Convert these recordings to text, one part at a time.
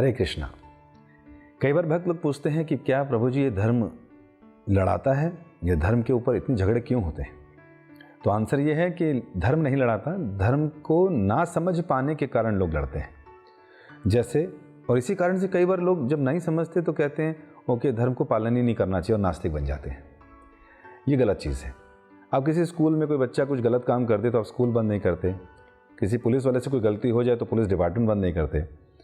हरे कृष्णा। कई बार भक्त लोग पूछते हैं कि क्या प्रभु जी ये धर्म लड़ाता है, ये धर्म के ऊपर इतने झगड़े क्यों होते हैं? तो आंसर ये है कि धर्म नहीं लड़ाता, धर्म को ना समझ पाने के कारण लोग लड़ते हैं। जैसे और इसी कारण से कई बार लोग जब नहीं समझते तो कहते हैं ओके धर्म को पालन ही नहीं करना चाहिए और नास्तिक बन जाते हैं। ये गलत चीज़ है। आप किसी स्कूल में कोई बच्चा कुछ गलत काम करते तो आप स्कूल बंद नहीं करते, किसी पुलिस वाले से कोई गलती हो जाए तो पुलिस डिपार्टमेंट बंद नहीं करते,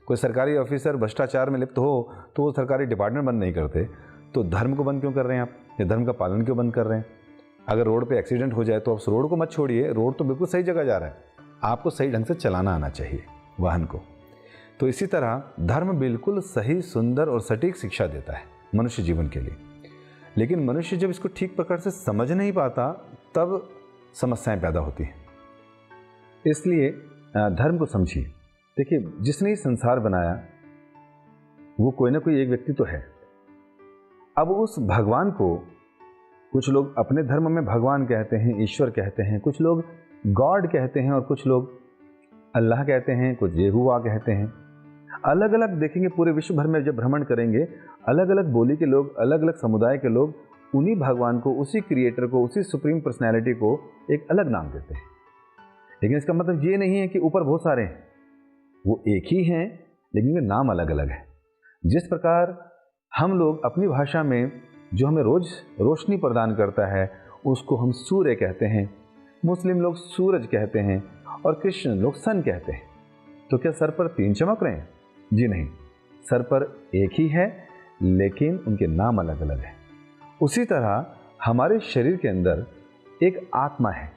कोई सरकारी ऑफिसर भ्रष्टाचार में लिप्त हो तो वो सरकारी डिपार्टमेंट बंद नहीं करते। तो धर्म को बंद क्यों कर रहे हैं आप, या धर्म का पालन क्यों बंद कर रहे हैं? अगर रोड पे एक्सीडेंट हो जाए तो आप उस रोड को मत छोड़िए, रोड तो बिल्कुल सही जगह जा रहा है, आपको सही ढंग से चलाना आना चाहिए वाहन को। तो इसी तरह धर्म बिल्कुल सही, सुंदर और सटीक शिक्षा देता है मनुष्य जीवन के लिए। लेकिन मनुष्य जब इसको ठीक प्रकार से समझ नहीं पाता तब समस्याएं पैदा होती हैं। इसलिए धर्म को समझिए। देखिए, जिसने ये संसार बनाया वो कोई ना कोई एक व्यक्ति तो है। अब उस भगवान को कुछ लोग अपने धर्म में भगवान कहते हैं, ईश्वर कहते हैं, कुछ लोग गॉड कहते हैं और कुछ लोग अल्लाह कहते हैं, कुछ यहोवा कहते हैं। अलग अलग देखेंगे, पूरे विश्व भर में जब भ्रमण करेंगे अलग अलग बोली के लोग, अलग अलग समुदाय के लोग उन्हीं भगवान को, उसी क्रिएटर को, उसी सुप्रीम पर्सनैलिटी को एक अलग नाम देते हैं। लेकिन इसका मतलब ये नहीं है कि ऊपर बहुत सारे हैं, वो एक ही हैं लेकिन वे नाम अलग अलग है। जिस प्रकार हम लोग अपनी भाषा में जो हमें रोज रोशनी प्रदान करता है उसको हम सूर्य कहते हैं, मुस्लिम लोग सूरज कहते हैं और क्रिश्चियन लोग सन कहते हैं। तो क्या सर पर तीन चमक रहे हैं? जी नहीं, सर पर एक ही है लेकिन उनके नाम अलग अलग हैं। उसी तरह हमारे शरीर के अंदर एक आत्मा है,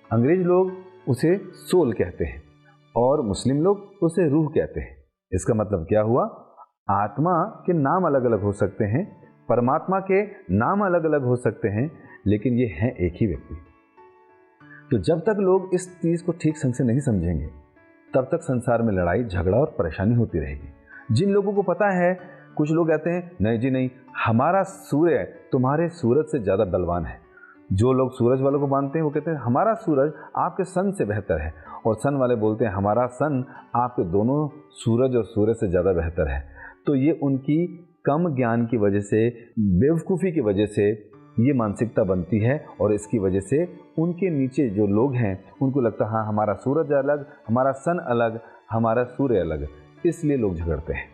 अंग्रेज लोग उसे सोल कहते हैं और मुस्लिम लोग उसे रूह कहते हैं। इसका मतलब क्या हुआ? आत्मा के नाम अलग अलग हो सकते हैं, परमात्मा के नाम अलग अलग हो सकते हैं, लेकिन ये हैं एक ही व्यक्ति। तो जब तक लोग इस चीज़ को ठीक ढंग से नहीं समझेंगे तब तक संसार में लड़ाई, झगड़ा और परेशानी होती रहेगी। जिन लोगों को पता है, कुछ लोग कहते हैं नहीं जी नहीं, हमारा सूर्य तुम्हारे सूरज से ज़्यादा बलवान है। जो लोग सूरज वालों को मानते हैं वो कहते हैं हमारा सूरज आपके सन से बेहतर है, और सन वाले बोलते हैं हमारा सन आपके दोनों सूरज और सूर्य से ज़्यादा बेहतर है। तो ये उनकी कम ज्ञान की वजह से, बेवकूफ़ी की वजह से ये मानसिकता बनती है, और इसकी वजह से उनके नीचे जो लोग हैं उनको लगता है हाँ हमारा सूरज अलग, हमारा सन अलग, हमारा सूर्य अलग, इसलिए लोग झगड़ते हैं।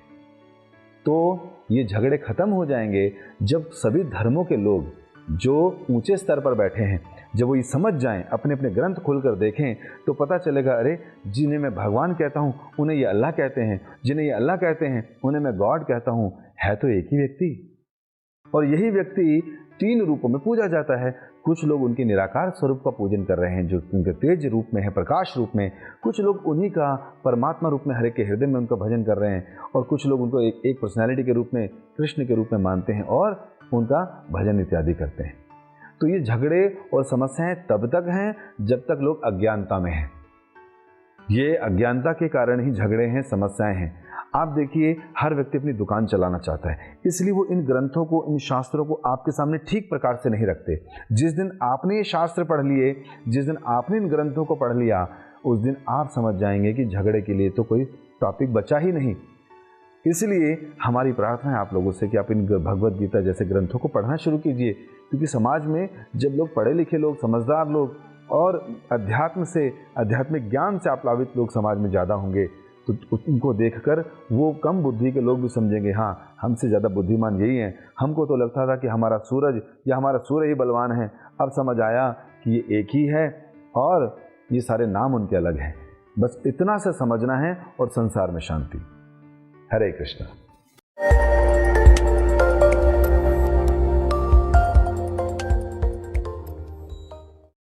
तो ये झगड़े खत्म हो जाएंगे जब सभी धर्मों के लोग जो ऊंचे स्तर पर बैठे हैं, जब वो ये समझ जाएं, अपने अपने ग्रंथ खोलकर देखें, तो पता चलेगा अरे जिन्हें मैं भगवान कहता हूँ उन्हें ये अल्लाह कहते हैं, जिन्हें ये अल्लाह कहते हैं उन्हें मैं गॉड कहता हूँ, है तो एक ही व्यक्ति। और यही व्यक्ति तीन रूपों में पूजा जाता है। कुछ लोग उनके निराकार स्वरूप का पूजन कर रहे हैं जो उनके तेज रूप में है, प्रकाश रूप में। कुछ लोग उन्हीं का परमात्मा रूप में, हर एक के हृदय में उनका भजन कर रहे हैं, और कुछ लोग उनको एक पर्सनैलिटी के रूप में, कृष्ण के रूप में मानते हैं और उनका भजन इत्यादि करते हैं। तो ये झगड़े और समस्याएं तब तक हैं जब तक लोग अज्ञानता में हैं। ये अज्ञानता के कारण ही झगड़े हैं, समस्याएं हैं। आप देखिए, हर व्यक्ति अपनी दुकान चलाना चाहता है, इसलिए वो इन ग्रंथों को, इन शास्त्रों को आपके सामने ठीक प्रकार से नहीं रखते। जिस दिन आपने ये शास्त्र पढ़ लिए, जिस दिन आपने इन ग्रंथों को पढ़ लिया, उस दिन आप समझ जाएंगे कि झगड़े के लिए तो कोई टॉपिक बचा ही नहीं। इसलिए हमारी प्रार्थना है आप लोगों से कि आप इन भगवद गीता जैसे ग्रंथों को पढ़ना शुरू कीजिए, क्योंकि समाज में जब लोग पढ़े लिखे लोग, समझदार लोग और अध्यात्म से, आध्यात्मिक ज्ञान से आप्लावित लोग समाज में ज़्यादा होंगे, तो उनको देखकर वो कम बुद्धि के लोग भी समझेंगे हाँ हमसे ज़्यादा बुद्धिमान यही हैं। हमको तो लगता था कि हमारा सूरज या हमारा सूर्य ही बलवान है, अब समझ आया कि ये एक ही है और ये सारे नाम उनके अलग हैं। बस इतना से समझना है और संसार में शांति। हरे कृष्णा।